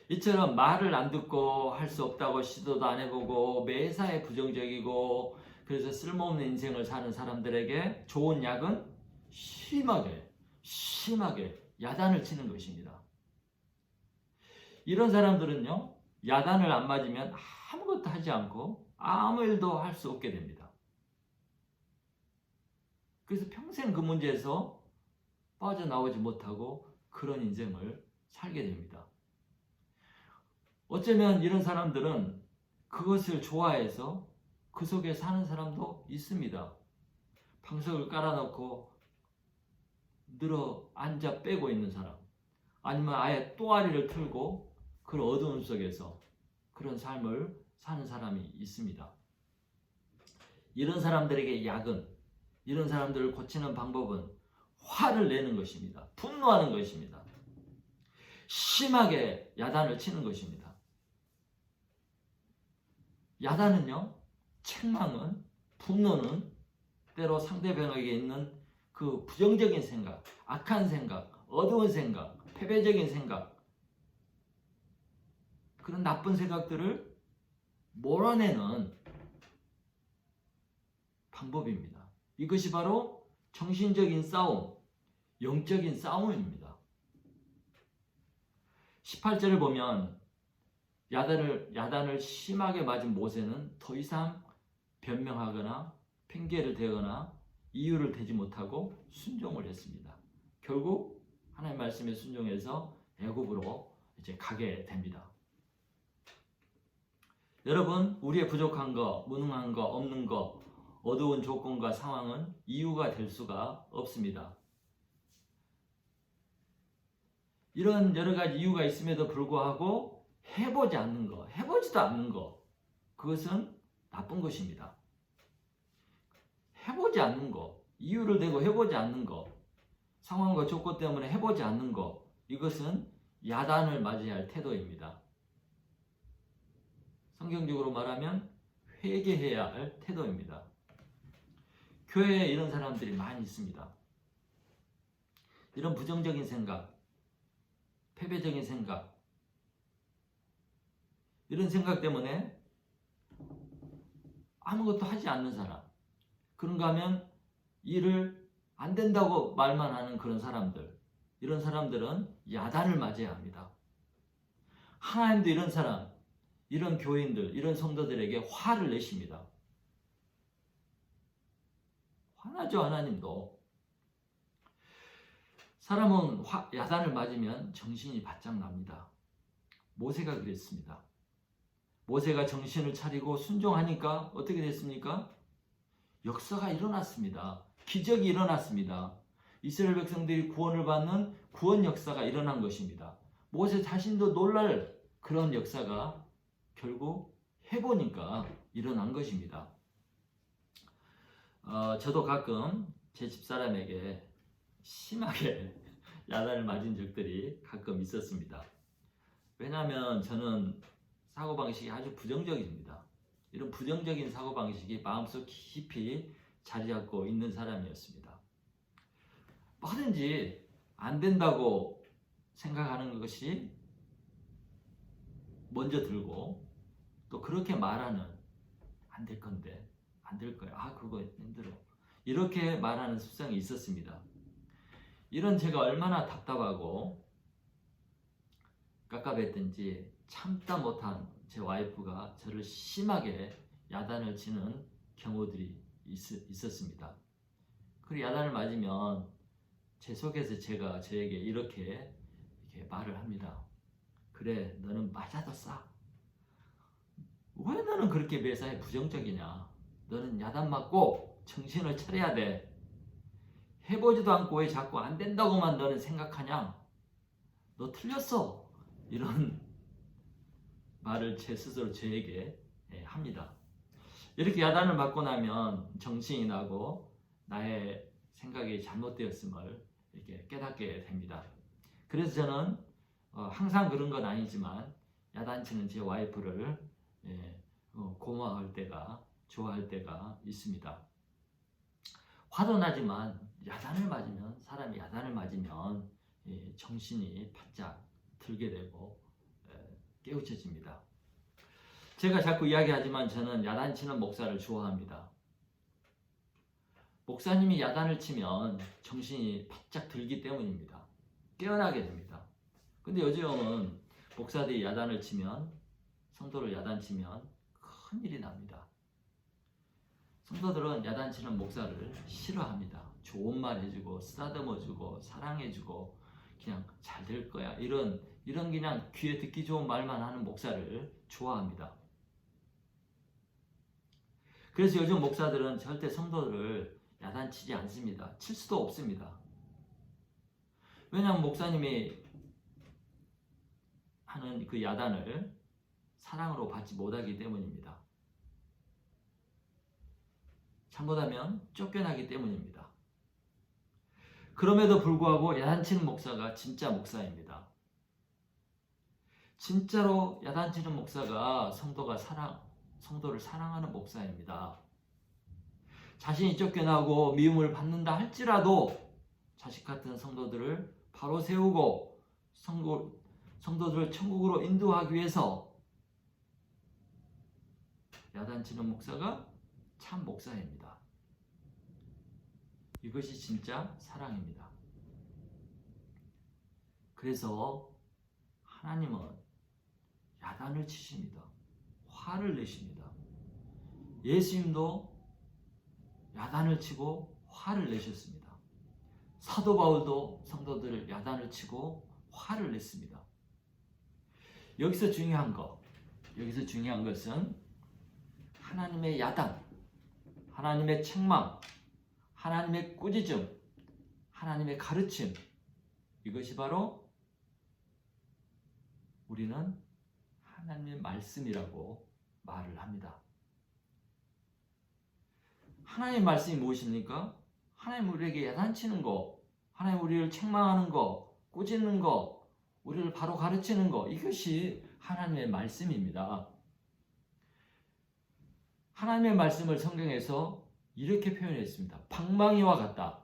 이처럼 말을 안 듣고 할 수 없다고 시도도 안 해보고 매사에 부정적이고 그래서 쓸모없는 인생을 사는 사람들에게 좋은 약은 심하게 야단을 치는 것입니다. 이런 사람들은요, 야단을 안 맞으면 아무것도 하지 않고 아무 일도 할 수 없게 됩니다. 그래서 평생 그 문제에서 빠져나오지 못하고 그런 인생을 살게 됩니다. 어쩌면 이런 사람들은 그것을 좋아해서 그 속에 사는 사람도 있습니다. 방석을 깔아놓고 늘어 앉아 빼고 있는 사람, 아니면 아예 또아리를 틀고 그 어두움 속에서 그런 삶을 사는 사람이 있습니다. 이런 사람들에게 약은, 이런 사람들을 고치는 방법은 화를 내는 것입니다. 분노하는 것입니다. 심하게 야단을 치는 것입니다. 야단은요, 책망은, 분노는 때로 상대방에게 있는 그 부정적인 생각, 악한 생각, 어두운 생각, 패배적인 생각, 그런 나쁜 생각들을 몰아내는 방법입니다. 이것이 바로 정신적인 싸움, 영적인 싸움입니다. 18절을 보면 야단을 심하게 맞은 모세는 더 이상 변명하거나 핑계를 대거나 이유를 대지 못하고 순종을 했습니다. 결국 하나님의 말씀에 순종해서 애굽으로 이제 가게 됩니다. 여러분, 우리의 부족한 거, 무능한 거, 없는 거, 어두운 조건과 상황은 이유가 될 수가 없습니다. 이런 여러 가지 이유가 있음에도 불구하고 해보지도 않는 거, 그것은 나쁜 것입니다. 해보지 않는 거, 이유를 대고 해보지 않는 거, 상황과 조건 때문에 해보지 않는 거, 이것은 야단을 맞아야 할 태도입니다. 성경적으로 말하면 회개해야 할 태도입니다. 교회에 이런 사람들이 많이 있습니다. 이런 부정적인 생각, 패배적인 생각, 이런 생각 때문에 아무것도 하지 않는 사람, 그런가 하면 일을 안 된다고 말만 하는 그런 사람들, 이런 사람들은 야단을 맞아야 합니다. 하나님도 이런 사람, 이런 교인들, 이런 성도들에게 화를 내십니다. 화나죠, 하나님도. 사람은 야단을 맞으면 정신이 바짝 납니다. 모세가 그랬습니다. 모세가 정신을 차리고 순종하니까 어떻게 됐습니까? 역사가 일어났습니다. 기적이 일어났습니다. 이스라엘 백성들이 구원을 받는 구원 역사가 일어난 것입니다. 모세 자신도 놀랄 그런 역사가 결국 해보니까 일어난 것입니다. 저도 가끔 제 집사람에게 심하게 야단을 맞은 적들이 가끔 있었습니다. 왜냐하면 저는 사고방식이 아주 부정적입니다. 이런 부정적인 사고방식이 마음속 깊이 자리 잡고 있는 사람이었습니다. 뭐든지 안 된다고 생각하는 것이 먼저 들고, 또 그렇게 말하는, 안 될 건데, 안 될 거야, 아 그거 힘들어, 이렇게 말하는 습성이 있었습니다. 이런 제가 얼마나 답답하고 깝깝했던지 참다 못한 제 와이프가 저를 심하게 야단을 치는 경우들이 있었습니다. 그 야단을 맞으면 제 속에서 제가 저에게 이렇게 말을 합니다. 그래, 너는 맞아도 싸. 왜 너는 그렇게 매사에 부정적이냐? 너는 야단 맞고 정신을 차려야 돼. 해보지도 않고 왜 자꾸 안 된다고만 너는 생각하냐? 너 틀렸어. 이런 말을 제 스스로 저에게 합니다. 이렇게 야단을 맞고 나면 정신이 나고 나의 생각이 잘못되었음을 이렇게 깨닫게 됩니다. 그래서 저는 항상 그런 건 아니지만 야단치는 제 와이프를 고마워할 때가, 좋아할 때가 있습니다. 화도 나지만 사람이 야단을 맞으면 정신이 바짝 들게 되고 깨우쳐집니다. 제가 자꾸 이야기하지만 저는 야단치는 목사를 좋아합니다. 목사님이 야단을 치면 정신이 바짝 들기 때문입니다. 깨어나게 됩니다. 근데 요즘은 목사들이 야단을 치면, 성도를 야단치면 큰일이 납니다. 성도들은 야단치는 목사를 싫어합니다. 좋은 말 해주고 쓰다듬어주고 사랑해주고 그냥 잘 될 거야, 이런 그냥 귀에 듣기 좋은 말만 하는 목사를 좋아합니다. 그래서 요즘 목사들은 절대 성도들을 야단치지 않습니다. 칠 수도 없습니다. 왜냐하면 목사님이 하는 그 야단을 사랑으로 받지 못하기 때문입니다. 잘못하면 쫓겨나기 때문입니다. 그럼에도 불구하고 야단치는 목사가 진짜 목사입니다. 진짜로 야단치는 목사가 성도를 사랑하는 목사입니다. 자신이 쫓겨나고 미움을 받는다 할지라도 자식 같은 성도들을 바로 세우고 성도들을 천국으로 인도하기 위해서 야단치는 목사가 참 목사입니다. 이것이 진짜 사랑입니다. 그래서 하나님은 야단을 치십니다. 화를 내십니다. 예수님도 야단을 치고 화를 내셨습니다. 사도 바울도 성도들을 야단을 치고 화를 냈습니다. 여기서 중요한 것은 하나님의 야단, 하나님의 책망, 하나님의 꾸짖음, 하나님의 가르침, 이것이 바로 우리는 하나님의 말씀이라고 말을 합니다. 하나님의 말씀이 무엇입니까? 하나님 우리에게 야단치는 거, 하나님 우리를 책망하는 거, 꾸짖는 거, 우리를 바로 가르치는 거, 이것이 하나님의 말씀입니다. 하나님의 말씀을 성경에서 이렇게 표현했습니다. 방망이와 같다.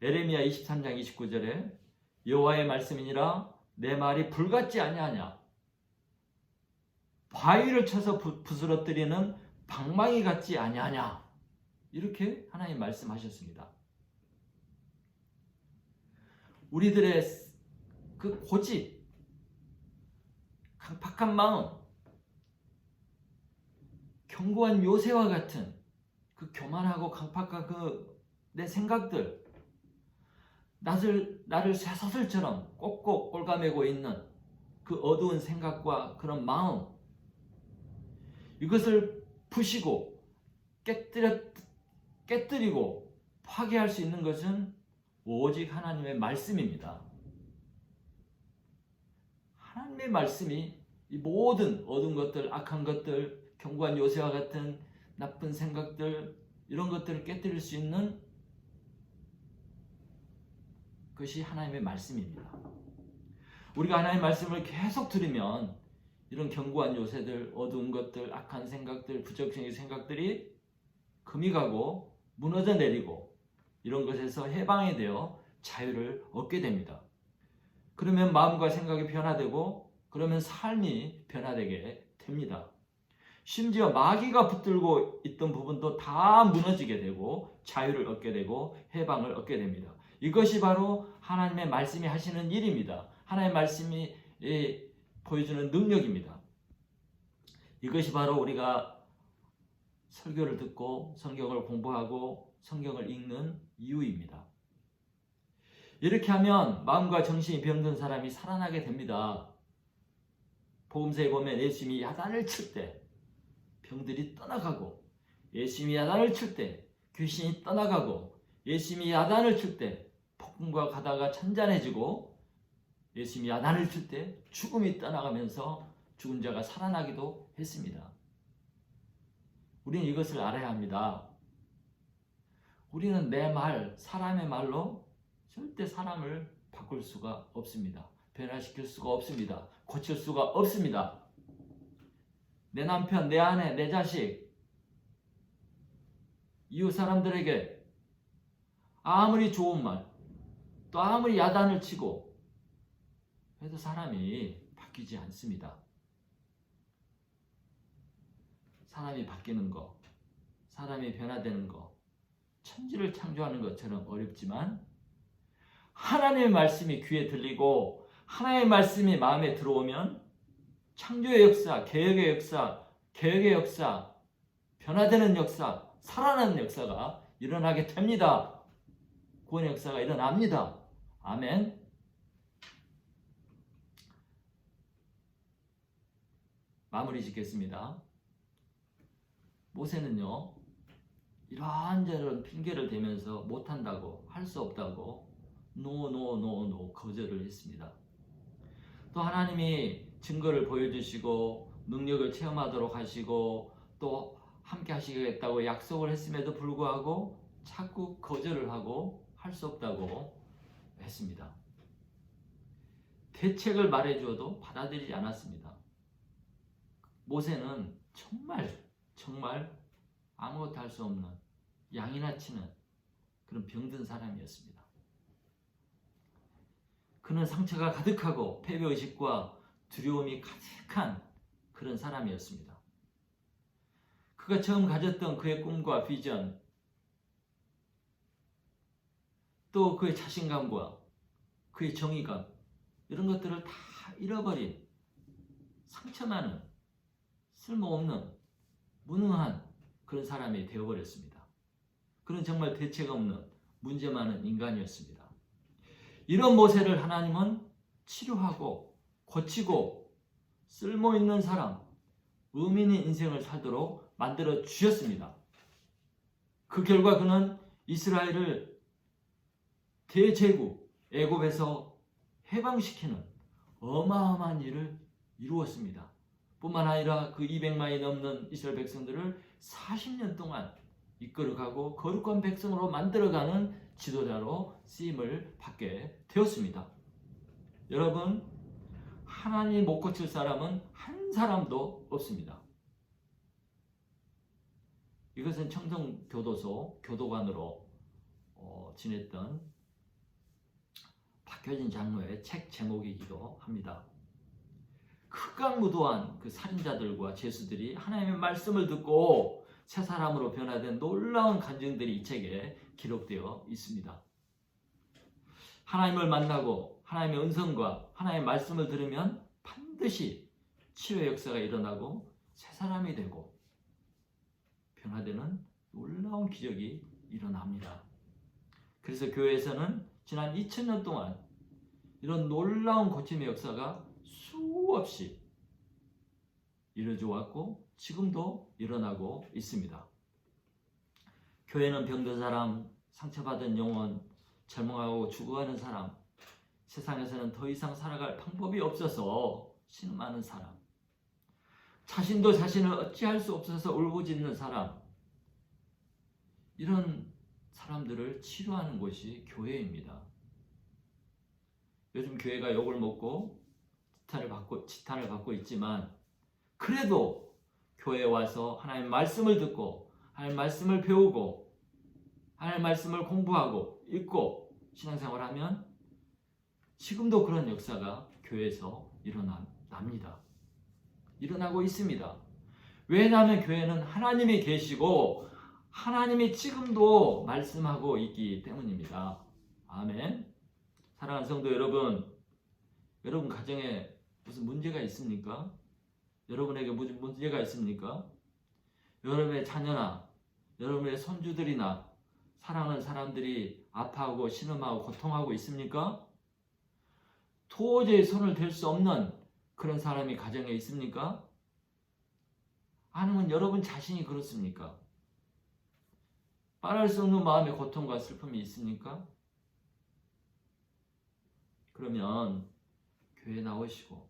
에레미야 23장 29절에 여호와의 말씀이니라 내 말이 불같지 아니하냐. 바위를 쳐서 부스러뜨리는 방망이 같지 아니하냐. 이렇게 하나님 말씀하셨습니다. 우리들의 그 고집, 강팍한 마음, 견고한 요새와 같은 그 교만하고 강팍한 내 생각들, 나를 쇠사슬처럼 꼭꼭 꼴가매고 있는 그 어두운 생각과 그런 마음, 이것을 부시고 깨뜨리고 파괴할 수 있는 것은 오직 하나님의 말씀입니다. 하나님의 말씀이 이 모든 어두운 것들, 악한 것들, 견고한 요새와 같은 나쁜 생각들, 이런 것들을 깨뜨릴 수 있는 것이 하나님의 말씀입니다. 우리가 하나님의 말씀을 계속 들으면 이런 견고한 요새들, 어두운 것들, 악한 생각들, 부정적인 생각들이 금이 가고 무너져 내리고 이런 것에서 해방이 되어 자유를 얻게 됩니다. 그러면 마음과 생각이 변화되고 그러면 삶이 변화되게 됩니다. 심지어 마귀가 붙들고 있던 부분도 다 무너지게 되고 자유를 얻게 되고 해방을 얻게 됩니다. 이것이 바로 하나님의 말씀이 하시는 일입니다. 하나님의 말씀이 보여주는 능력입니다. 이것이 바로 우리가 설교를 듣고 성경을 공부하고 성경을 읽는 이유입니다. 이렇게 하면 마음과 정신이 병든 사람이 살아나게 됩니다. 복음서에 보면 예수님이 야단을 칠 때 병들이 떠나가고, 예수님이 야단을 칠 때 귀신이 떠나가고, 예수님이 야단을 칠 때 폭풍과 가다가 찬잔해지고, 예수님이 야단을 칠 때 죽음이 떠나가면서 죽은 자가 살아나기도 했습니다. 우리는 이것을 알아야 합니다. 우리는 내 말, 사람의 말로 절대 사람을 바꿀 수가 없습니다. 변화시킬 수가 없습니다. 고칠 수가 없습니다. 내 남편, 내 아내, 내 자식, 이웃 사람들에게 아무리 좋은 말, 또 아무리 야단을 치고 해도 사람이 바뀌지 않습니다. 사람이 바뀌는 거, 사람이 변화되는 거, 천지를 창조하는 것처럼 어렵지만 하나님의 말씀이 귀에 들리고 하나님의 말씀이 마음에 들어오면 창조의 역사, 개혁의 역사, 개혁의 역사, 변화되는 역사, 살아나는 역사가 일어나게 됩니다. 구원의 역사가 일어납니다. 아멘. 마무리 짓겠습니다. 모세는요, 이런저런 핑계를 대면서 못한다고, 할 수 없다고 노 거절을 했습니다. 또 하나님이 증거를 보여주시고 능력을 체험하도록 하시고 또 함께 하시겠다고 약속을 했음에도 불구하고 자꾸 거절을 하고 할 수 없다고 했습니다. 대책을 말해줘도 받아들이지 않았습니다. 모세는 정말 아무것도 할 수 없는 양이나 치는 그런 병든 사람이었습니다. 그는 상처가 가득하고 패배의식과 두려움이 가득한 그런 사람이었습니다. 그가 처음 가졌던 그의 꿈과 비전, 또 그의 자신감과 그의 정의감, 이런 것들을 다 잃어버린 상처 많은, 쓸모없는, 무능한 그런 사람이 되어버렸습니다. 그는 정말 대책 없는, 문제 많은 인간이었습니다. 이런 모세를 하나님은 치료하고 고치고 쓸모있는 사람, 의미 있는 인생을 살도록 만들어 주셨습니다. 그 결과 그는 이스라엘을 대제국 애굽에서 해방시키는 어마어마한 일을 이루었습니다. 뿐만 아니라 그 200만이 넘는 이스라엘 백성들을 40년 동안 이끌어가고 거룩한 백성으로 만들어가는 지도자로 쓰임을 받게 되었습니다. 여러분, 하나님 못 고칠 사람은 한 사람도 없습니다. 이것은 청정교도소 교도관으로 지냈던 박효진 장로의 책 제목이기도 합니다. 극악무도한 그 살인자들과 죄수들이 하나님의 말씀을 듣고 새 사람으로 변화된 놀라운 간증들이 이 책에 기록되어 있습니다. 하나님을 만나고 하나님의 은성과 하나님의 말씀을 들으면 반드시 치유의 역사가 일어나고 새 사람이 되고 변화되는 놀라운 기적이 일어납니다. 그래서 교회에서는 지난 2000년 동안 이런 놀라운 고침의 역사가 수없이 이루어져 왔고 지금도 일어나고 있습니다. 교회는 병든 사람, 상처받은 영혼, 절망하고 죽어가는 사람, 세상에서는 더 이상 살아갈 방법이 없어서 신음하는 사람, 자신도 자신을 어찌할 수 없어서 울부짖는 사람, 이런 사람들을 치료하는 곳이 교회입니다. 요즘 교회가 욕을 먹고 지탄을 받고 있지만, 그래도 교회에 와서 하나님의 말씀을 듣고 하나님의 말씀을 배우고 하나님의 말씀을 공부하고 읽고 신앙생활하면 지금도 그런 역사가 교회에서 일어납니다. 일어나고 있습니다. 왜냐하면 교회는 하나님이 계시고 하나님이 지금도 말씀하고 있기 때문입니다. 아멘. 사랑하는 성도 여러분, 여러분 가정에 무슨 문제가 있습니까? 여러분에게 무슨 문제가 있습니까? 여러분의 자녀나 여러분의 손주들이나 사랑하는 사람들이 아파하고 신음하고 고통하고 있습니까? 도저히 손을 댈 수 없는 그런 사람이 가정에 있습니까? 아니면 여러분 자신이 그렇습니까? 말할 수 없는 마음의 고통과 슬픔이 있습니까? 그러면 교회에 나오시고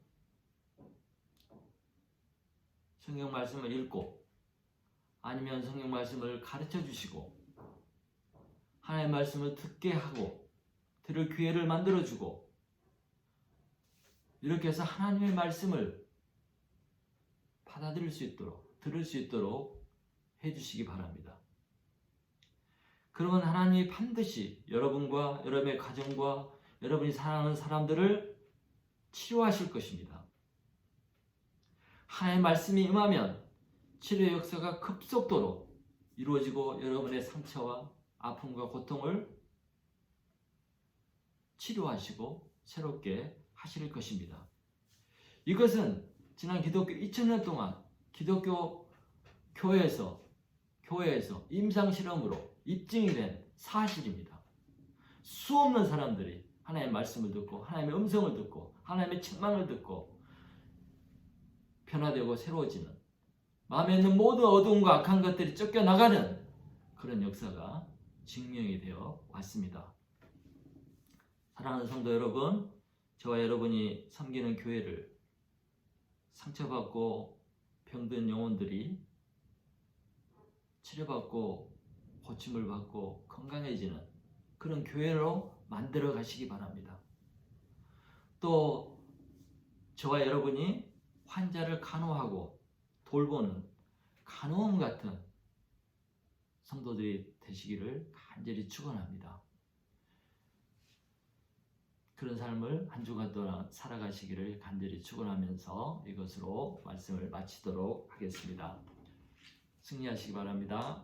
성경 말씀을 읽고 아니면 성경 말씀을 가르쳐 주시고 하나님의 말씀을 듣게 하고 들을 기회를 만들어 주고 이렇게 해서 하나님의 말씀을 받아들일 수 있도록 들을 수 있도록 해주시기 바랍니다. 그러면 하나님이 반드시 여러분과 여러분의 가정과 여러분이 사랑하는 사람들을 치료하실 것입니다. 하나님의 말씀이 임하면 치료의 역사가 급속도로 이루어지고 여러분의 상처와 아픔과 고통을 치료하시고 새롭게 하실 것입니다. 이것은 지난 기독교 2000년 동안 기독교 교회에서 임상실험으로 입증이 된 사실입니다. 수없는 사람들이 하나님의 말씀을 듣고 하나님의 음성을 듣고 하나님의 책망을 듣고 변화되고 새로워지는, 마음에 있는 모든 어두움과 악한 것들이 쫓겨나가는 그런 역사가 증명이 되어 왔습니다. 사랑하는 성도 여러분, 저와 여러분이 섬기는 교회를 상처받고 병든 영혼들이 치료받고 고침을 받고 건강해지는 그런 교회로 만들어 가시기 바랍니다. 또 저와 여러분이 환자를 간호하고 돌보는 간호원 같은 성도들이 되시기를 간절히 축원합니다. 그런 삶을 한 주간 동안 살아가시기를 간절히 축원하면서 이것으로 말씀을 마치도록 하겠습니다. 승리하시기 바랍니다.